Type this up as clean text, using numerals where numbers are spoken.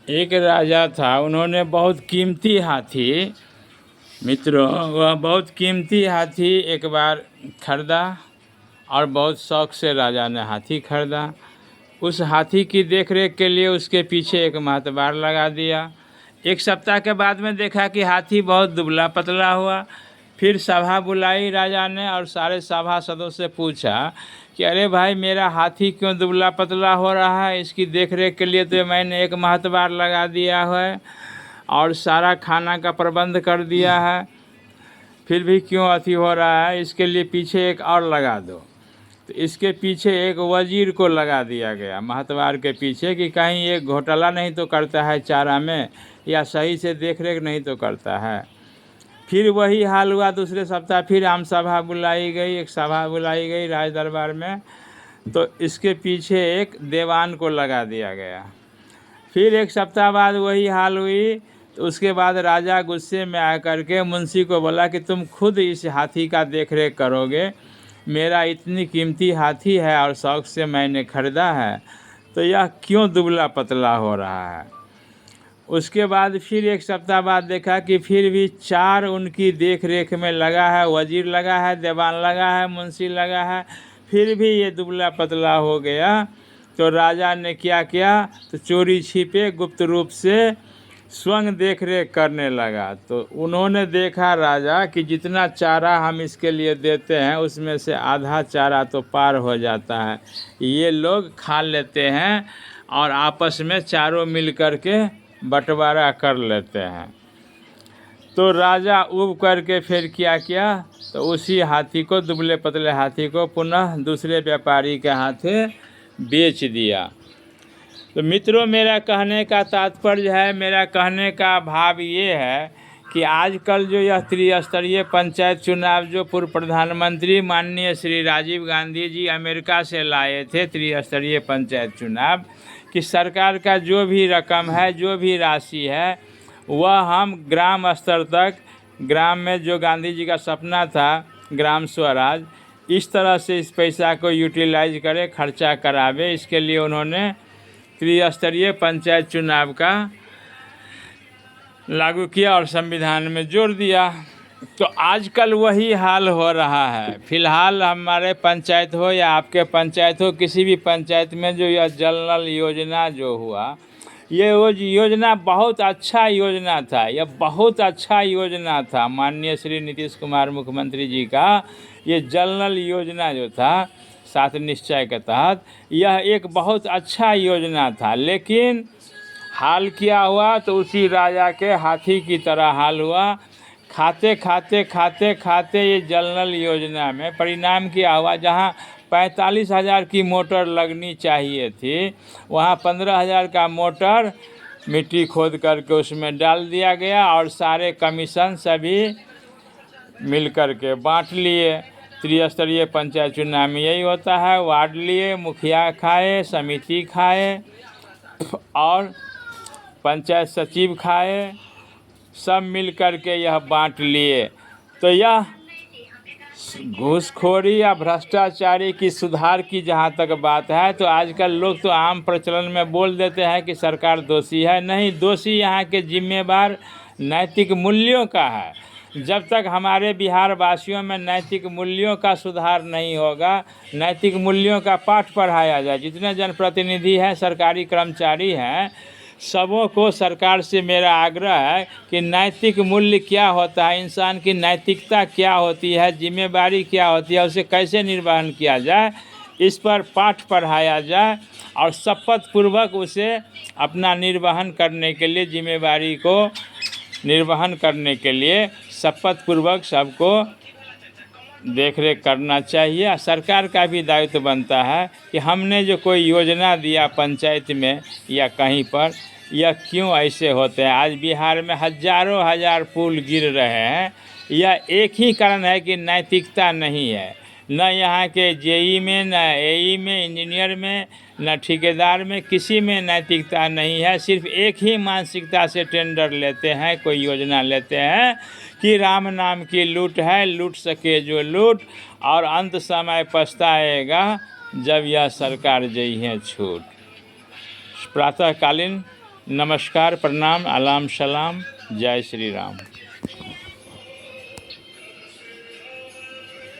एक राजा था, उन्होंने बहुत कीमती हाथी, मित्रों वह बहुत कीमती हाथी एक बार खरीदा और बहुत शौक से राजा ने हाथी खरीदा। उस हाथी की देखरेख के लिए उसके पीछे एक महतबार लगा दिया। एक सप्ताह के बाद में देखा कि हाथी बहुत दुबला पतला हुआ। फिर सभा बुलाई राजा ने और सारे सभासदों से पूछा कि अरे भाई, मेरा हाथी क्यों दुबला पतला हो रहा है? इसकी देखरेख के लिए तो मैंने एक महतबार लगा दिया है और सारा खाना का प्रबंध कर दिया है, फिर भी क्यों अति हो रहा है? इसके लिए पीछे एक और लगा दो। तो इसके पीछे एक वजीर को लगा दिया गया महतबार के पीछे कि कहीं ये घोटाला नहीं तो करता है चारा में, या सही से देखरेख नहीं तो करता है। फिर वही हाल हुआ दूसरे सप्ताह, फिर आम सभा बुलाई गई, एक सभा बुलाई गई राज दरबार में, तो इसके पीछे एक देवान को लगा दिया गया। फिर एक सप्ताह बाद वही हाल हुई। तो उसके बाद राजा गुस्से में आकर के मुंशी को बोला कि तुम खुद इस हाथी का देखरेख करोगे, मेरा इतनी कीमती हाथी है और शौक़ से मैंने ख़रीदा है, तो यह क्यों दुबला पतला हो रहा है? उसके बाद फिर एक सप्ताह बाद देखा कि फिर भी 4 उनकी देख रेख में लगा है, वजीर लगा है, देवान लगा है, मुंशी लगा है, फिर भी ये दुबला पतला हो गया। तो राजा ने क्या किया, तो चोरी छिपे गुप्त रूप से स्वयं देख रेख करने लगा। तो उन्होंने देखा राजा कि जितना चारा हम इसके लिए देते हैं उसमें से आधा चारा तो पार हो जाता है, ये लोग खा लेते हैं और आपस में चारों मिल कर के बंटवारा कर लेते हैं। तो राजा उब करके फिर क्या किया, तो उसी हाथी को, दुबले पतले हाथी को पुनः दूसरे व्यापारी के हाथे बेच दिया। तो मित्रों, मेरा कहने का तात्पर्य है, मेरा कहने का भाव ये है कि आजकल जो यह त्रिस्तरीय पंचायत चुनाव जो पूर्व प्रधानमंत्री माननीय श्री राजीव गांधी जी अमेरिका से लाए थे, त्रिस्तरीय पंचायत चुनाव, कि सरकार का जो भी रकम है, जो भी राशि है, वह हम ग्राम स्तर तक, ग्राम में जो गांधी जी का सपना था ग्राम स्वराज, इस तरह से इस पैसा को यूटिलाइज करें, खर्चा करावे। इसके लिए उन्होंने त्रिस्तरीय पंचायत चुनाव का लागू किया और संविधान में जोड़ दिया। तो आजकल वही हाल हो रहा है। फिलहाल हमारे पंचायत हो या आपके पंचायत हो, किसी भी पंचायत में जो यह जल नल योजना जो हुआ, ये वो योजना बहुत अच्छा योजना था, यह बहुत अच्छा योजना था। माननीय श्री नीतीश कुमार मुख्यमंत्री जी का ये जल नल योजना जो था 7 निश्चय के तहत, यह एक बहुत अच्छा योजना था। लेकिन हाल क्या हुआ, तो उसी राजा के हाथी की तरह हाल हुआ। खाते खाते खाते खाते ये जल नल योजना में परिणाम क्या हुआ, जहाँ 45,000 की मोटर लगनी चाहिए थी, वहाँ 15,000 का मोटर मिट्टी खोद करके उसमें डाल दिया गया और सारे कमीशन सभी मिल कर के बाँट लिए। त्रिस्तरीय पंचायत चुनाव में यही होता है, वार्ड लिए, मुखिया खाए, समिति खाए और पंचायत सचिव खाए, सब मिल कर के यह बांट लिए। तो यह घूसखोरी या भ्रष्टाचारी की सुधार की जहाँ तक बात है, तो आजकल लोग तो आम प्रचलन में बोल देते हैं कि सरकार दोषी है। नहीं, दोषी यहाँ के जिम्मेवार नैतिक मूल्यों का है। जब तक हमारे बिहार वासियों में नैतिक मूल्यों का सुधार नहीं होगा, नैतिक मूल्यों का पाठ पढ़ाया जाए, जितने जनप्रतिनिधि हैं, सरकारी कर्मचारी हैं, सबों को सरकार से मेरा आग्रह है कि नैतिक मूल्य क्या होता है, इंसान की नैतिकता क्या होती है, जिम्मेवारी क्या होती है, उसे कैसे निर्वहन किया जाए, इस पर पाठ पढ़ाया जाए और शपथ पूर्वक उसे अपना निर्वहन करने के लिए, जिम्मेवारी को निर्वहन करने के लिए शपथ पूर्वक सबको देखरेख करना चाहिए। सरकार का भी दायित्व बनता है कि हमने जो कोई योजना दिया पंचायत में या कहीं पर, यह क्यों ऐसे होते हैं। आज बिहार में हज़ारों हज़ार पुल गिर रहे हैं, यह एक ही कारण है कि नैतिकता नहीं है। न यहाँ के जेई में, न एई में, इंजीनियर में, न ठेकेदार में, किसी में नैतिकता नहीं है। सिर्फ एक ही मानसिकता से टेंडर लेते हैं, कोई योजना लेते हैं कि राम नाम की लूट है, लूट सके जो लूट, और अंत समय पछताएगा जब यह सरकार जई है छूट। प्रातःकालीन नमस्कार, प्रणाम, आलाम सलाम, जय श्री राम।